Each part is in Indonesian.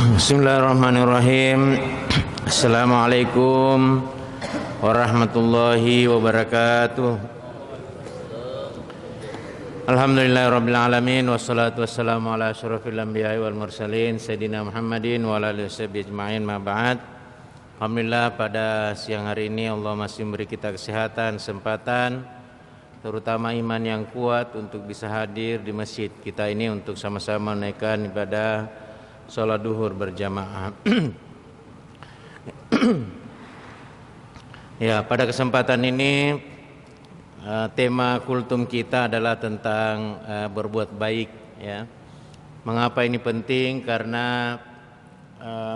Bismillahirrahmanirrahim. Assalamualaikum warahmatullahi wabarakatuh. Alhamdulillahirabbil alamin wassalatu wassalamu ala asyrofil anbiya'i wal mursalin sayyidina Muhammadin wa ala alihi washabihi ajma'in ma ba'd. Alhamdulillah pada siang hari ini Allah masih memberi kita kesehatan, kesempatan, terutama iman yang kuat untuk bisa hadir di masjid kita ini untuk sama-sama menaikkan ibadah salat duhur berjamaah. Ya, pada kesempatan ini tema kultum kita adalah tentang berbuat baik. Ya, mengapa ini penting? Karena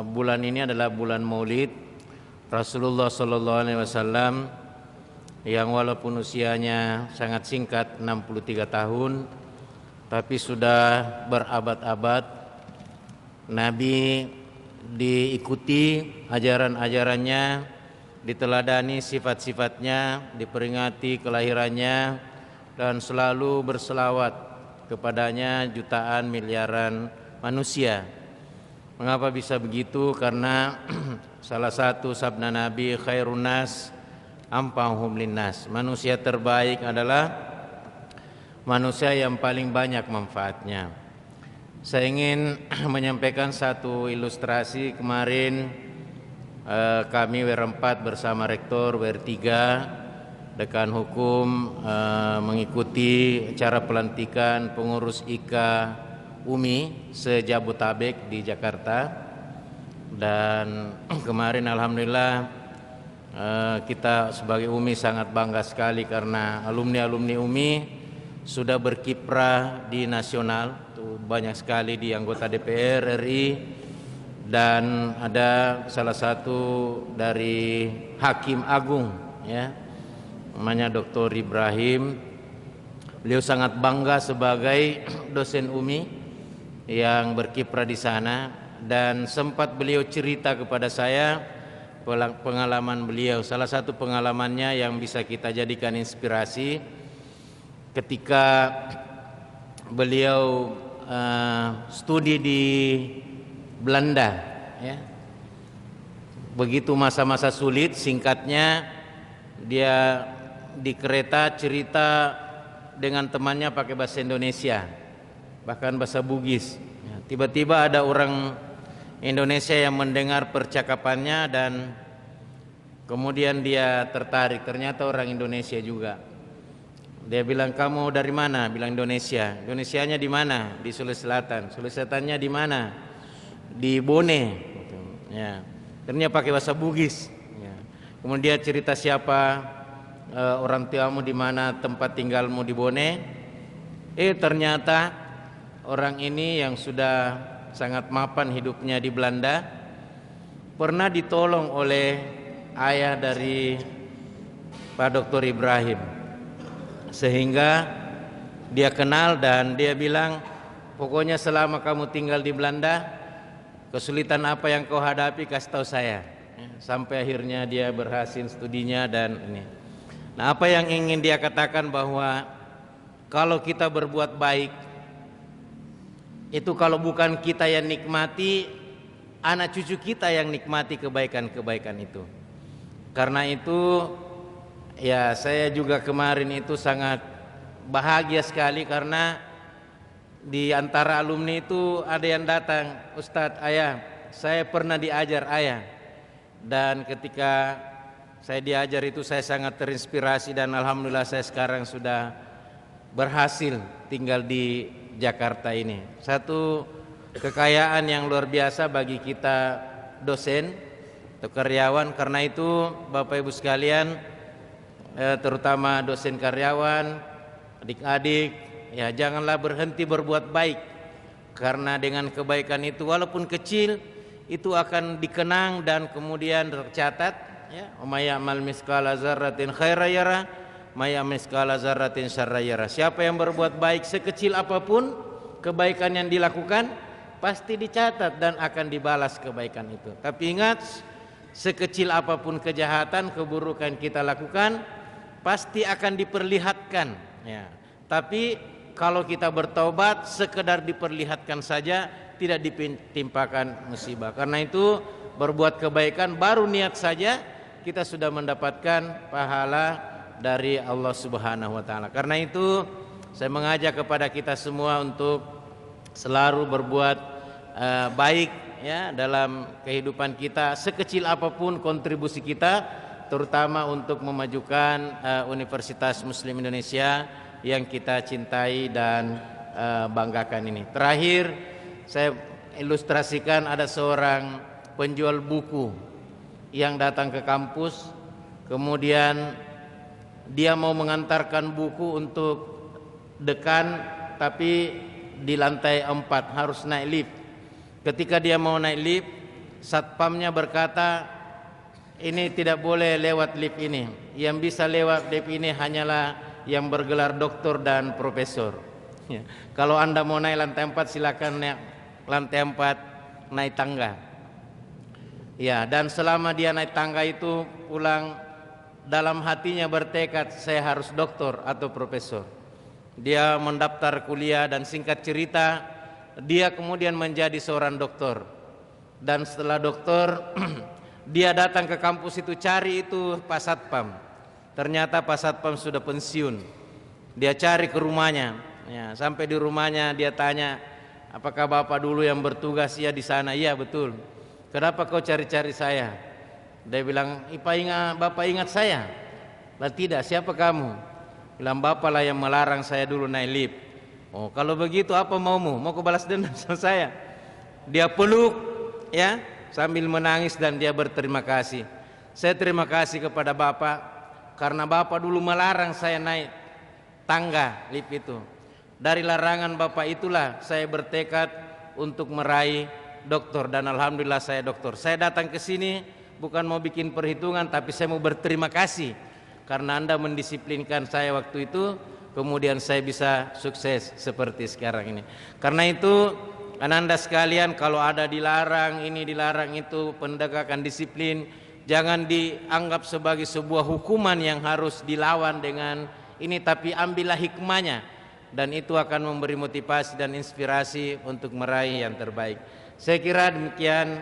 bulan ini adalah bulan Maulid Rasulullah Sallallahu Alaihi Wasallam yang walaupun usianya sangat singkat 63 tahun, tapi sudah berabad-abad Nabi diikuti ajaran-ajarannya, diteladani sifat-sifatnya, diperingati kelahirannya, dan selalu berselawat kepadanya jutaan miliaran manusia. Mengapa bisa begitu? Karena salah satu sabda Nabi, khairun nas anfa'uhum linnas. Manusia terbaik adalah manusia yang paling banyak manfaatnya. Saya ingin menyampaikan satu ilustrasi. Kemarin kami WR4 bersama Rektor WR3 Dekan Hukum mengikuti acara pelantikan pengurus IKA UMI se-Jabotabek di Jakarta. Dan kemarin alhamdulillah kita sebagai UMI sangat bangga sekali karena alumni-alumni UMI sudah berkiprah di nasional. Banyak sekali di anggota DPR RI, dan ada salah satu dari Hakim Agung, ya, namanya Dr. Ibrahim. Beliau sangat bangga sebagai dosen UMI yang berkiprah di sana, dan sempat beliau cerita kepada saya pengalaman beliau. Salah satu pengalamannya yang bisa kita jadikan inspirasi ketika beliau studi di Belanda, ya. Begitu masa-masa sulit, singkatnya dia di kereta cerita dengan temannya pakai bahasa Indonesia, bahkan bahasa Bugis. Ya, tiba-tiba ada orang Indonesia yang mendengar percakapannya dan kemudian dia tertarik, ternyata orang Indonesia juga. Dia bilang, kamu dari mana? Bilang Indonesia. Indonesianya di mana? Di Sulawesi Selatan. Sulawesi Selatannya di mana? Di Bone. Ya. Ternyata pakai bahasa Bugis. Ya. Kemudian cerita siapa orang tuamu di mana, tempat tinggalmu di Bone. Ternyata orang ini yang sudah sangat mapan hidupnya di Belanda pernah ditolong oleh ayah dari Pak Dr. Ibrahim. Sehingga dia kenal dan dia bilang, pokoknya selama kamu tinggal di Belanda, kesulitan apa yang kau hadapi kasih tahu saya. Sampai akhirnya dia berhasil studinya dan ini. Nah, apa yang ingin dia katakan bahwa kalau kita berbuat baik itu kalau bukan kita yang nikmati, anak cucu kita yang nikmati kebaikan-kebaikan itu. Karena itu ya, saya juga kemarin itu sangat bahagia sekali karena di antara alumni itu ada yang datang, Ustadz, ayah, saya pernah diajar ayah. Dan ketika saya diajar itu saya sangat terinspirasi dan alhamdulillah saya sekarang sudah berhasil tinggal di Jakarta ini. Satu kekayaan yang luar biasa bagi kita dosen atau karyawan. Karena itu Bapak Ibu sekalian, terutama dosen karyawan, adik-adik, ya janganlah berhenti berbuat baik, karena dengan kebaikan itu walaupun kecil itu akan dikenang dan kemudian tercatat, ya. May ya'mal mithqala dzarratin khairan yara, may ya'mal mithqala dzarratin syarran yara. Siapa yang berbuat baik sekecil apapun kebaikan yang dilakukan pasti dicatat dan akan dibalas kebaikan itu. Tapi ingat, sekecil apapun kejahatan, keburukan kita lakukan pasti akan diperlihatkan, ya. Tapi kalau kita bertobat sekedar diperlihatkan saja, tidak ditimpakan musibah. Karena itu berbuat kebaikan baru niat saja kita sudah mendapatkan pahala dari Allah Subhanahu wa taala. Karena itu saya mengajak kepada kita semua untuk selalu berbuat baik ya dalam kehidupan kita, sekecil apapun kontribusi kita, terutama untuk memajukan Universitas Muslim Indonesia yang kita cintai dan banggakan ini. Terakhir saya ilustrasikan ada seorang penjual buku yang datang ke kampus, kemudian dia mau mengantarkan buku untuk dekan, tapi di lantai 4 harus naik lift. Ketika dia mau naik lift, satpamnya berkata, ini tidak boleh lewat lift ini. Yang bisa lewat lift ini hanyalah yang bergelar doktor dan profesor. Ya. Kalau Anda mau naik lantai 4 silakan naik lantai 4, naik tangga. Ya, dan selama dia naik tangga itu pulang, dalam hatinya bertekad saya harus doktor atau profesor. Dia mendaftar kuliah dan singkat cerita dia kemudian menjadi seorang doktor. Dan setelah doktor dia datang ke kampus itu cari itu Pak Satpam. Ternyata Pak Satpam sudah pensiun. Dia cari ke rumahnya. Ya, sampai di rumahnya dia tanya, apakah Bapak dulu yang bertugas ya di sana? Iya betul. Kenapa kau cari-cari saya? Dia bilang, Bapak ingat saya? Lah tidak, siapa kamu? Bilang, Bapak lah yang melarang saya dulu naik lift. Oh, kalau begitu apa maumu? Mau kau balas dendam sama saya? Dia peluk ya sambil menangis dan dia berterima kasih. Saya terima kasih kepada Bapak karena Bapak dulu melarang saya naik tangga lift itu. Dari larangan Bapak itulah saya bertekad untuk meraih doktor dan alhamdulillah saya doktor. Saya datang ke sini bukan mau bikin perhitungan, tapi saya mau berterima kasih karena Anda mendisiplinkan saya waktu itu, kemudian saya bisa sukses seperti sekarang ini. Karena itu Anda sekalian, kalau ada dilarang ini dilarang itu, penegakan disiplin jangan dianggap sebagai sebuah hukuman yang harus dilawan dengan ini, tapi ambillah hikmahnya dan itu akan memberi motivasi dan inspirasi untuk meraih yang terbaik. Saya kira demikian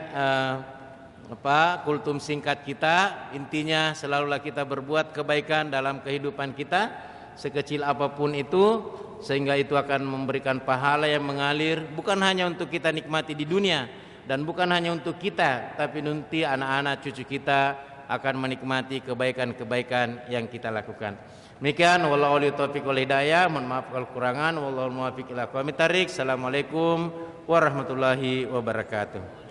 kultum singkat kita. Intinya selalulah kita berbuat kebaikan dalam kehidupan kita, sekecil apapun itu, sehingga itu akan memberikan pahala yang mengalir bukan hanya untuk kita nikmati di dunia dan bukan hanya untuk kita, tapi nanti anak-anak cucu kita akan menikmati kebaikan-kebaikan yang kita lakukan. Demikian, wallahu a'lam taufiq wal hidayah. Mohon maaf kalau kekurangan. Wallahu muwaffiq ila aqwamit thariq. Assalamualaikum warahmatullahi wabarakatuh.